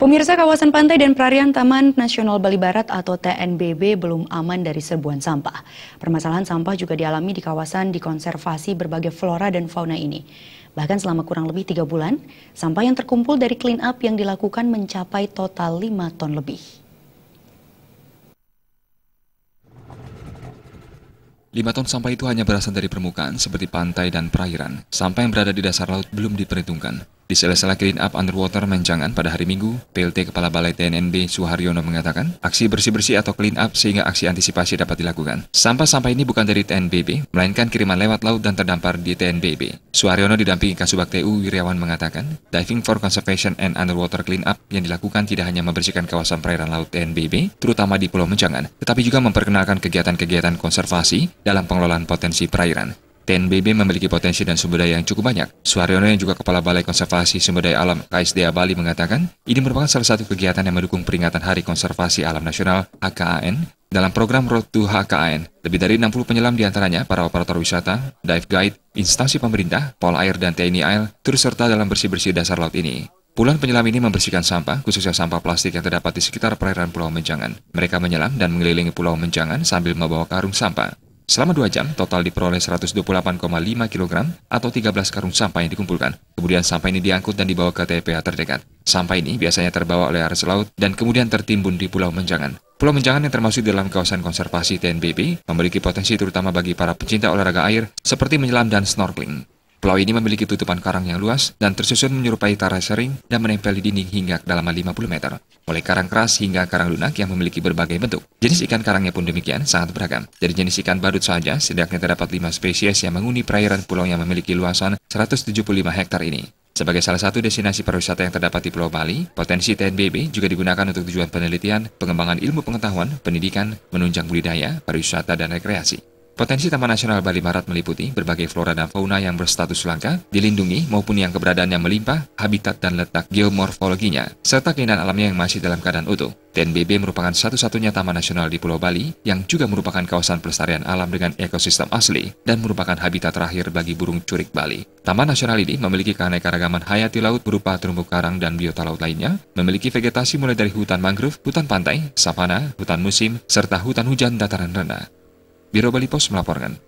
Pemirsa, kawasan pantai dan perarian Taman Nasional Bali Barat atau TNBB belum aman dari serbuan sampah. Permasalahan sampah juga dialami di kawasan dikonservasi berbagai flora dan fauna ini. Bahkan selama kurang lebih 3 bulan, sampah yang terkumpul dari clean up yang dilakukan mencapai total 5 ton lebih. 5 ton sampah itu hanya berasal dari permukaan seperti pantai dan perairan. Sampah yang berada di dasar laut belum diperhitungkan. Di sela-sela clean up underwater Menjangan pada hari Minggu, PLT Kepala Balai TNNB Suharyono mengatakan, aksi bersih-bersih atau clean up sehingga aksi antisipasi dapat dilakukan. Sampah-sampah ini bukan dari TNBB, melainkan kiriman lewat laut dan terdampar di TNBB. Suharyono didampingi Kasubag TU Wiryawan mengatakan, Diving for Conservation and Underwater Clean Up yang dilakukan tidak hanya membersihkan kawasan perairan laut TNBB, terutama di Pulau Menjangan, tetapi juga memperkenalkan kegiatan-kegiatan konservasi dalam pengelolaan potensi perairan. TNBB memiliki potensi dan sumber daya yang cukup banyak. Suharyono yang juga Kepala Balai Konservasi Sumber Daya Alam KSDA Bali mengatakan, ini merupakan salah satu kegiatan yang mendukung peringatan Hari Konservasi Alam Nasional HKAN dalam program Road to HKAN. Lebih dari 60 penyelam diantaranya para operator wisata, dive guide, instansi pemerintah, Pol Air dan TNI AL turut serta dalam bersih-bersih dasar laut ini. Puluhan penyelam ini membersihkan sampah, khususnya sampah plastik yang terdapat di sekitar perairan Pulau Menjangan. Mereka menyelam dan mengelilingi Pulau Menjangan sambil membawa karung sampah. Selama 2 jam, total diperoleh 128,5 kg atau 13 karung sampah yang dikumpulkan. Kemudian sampah ini diangkut dan dibawa ke TPA terdekat. Sampah ini biasanya terbawa oleh arus laut dan kemudian tertimbun di Pulau Menjangan. Pulau Menjangan yang termasuk dalam kawasan konservasi TNBB memiliki potensi terutama bagi para pecinta olahraga air seperti menyelam dan snorkeling. Pulau ini memiliki tutupan karang yang luas dan tersusun menyerupai terasering dan menempel di dinding hingga kedalaman 50 meter. Mulai karang keras hingga karang lunak yang memiliki berbagai bentuk. Jenis ikan karangnya pun demikian sangat beragam. Dari jenis ikan badut saja, setidaknya terdapat 5 spesies yang menghuni perairan pulau yang memiliki luasan 175 hektar ini. Sebagai salah satu destinasi pariwisata yang terdapat di Pulau Bali, potensi TNBB juga digunakan untuk tujuan penelitian, pengembangan ilmu pengetahuan, pendidikan, menunjang budidaya, pariwisata, dan rekreasi. Potensi Taman Nasional Bali Barat meliputi berbagai flora dan fauna yang berstatus langka, dilindungi maupun yang keberadaannya melimpah, habitat dan letak geomorfologinya, serta keindahan alamnya yang masih dalam keadaan utuh. TNBB merupakan satu-satunya taman nasional di Pulau Bali yang juga merupakan kawasan pelestarian alam dengan ekosistem asli dan merupakan habitat terakhir bagi burung curik Bali. Taman nasional ini memiliki keanekaragaman hayati laut berupa terumbu karang dan biota laut lainnya, memiliki vegetasi mulai dari hutan mangrove, hutan pantai, savana, hutan musim, serta hutan hujan dataran rendah. Biro Bali Pos melaporkan.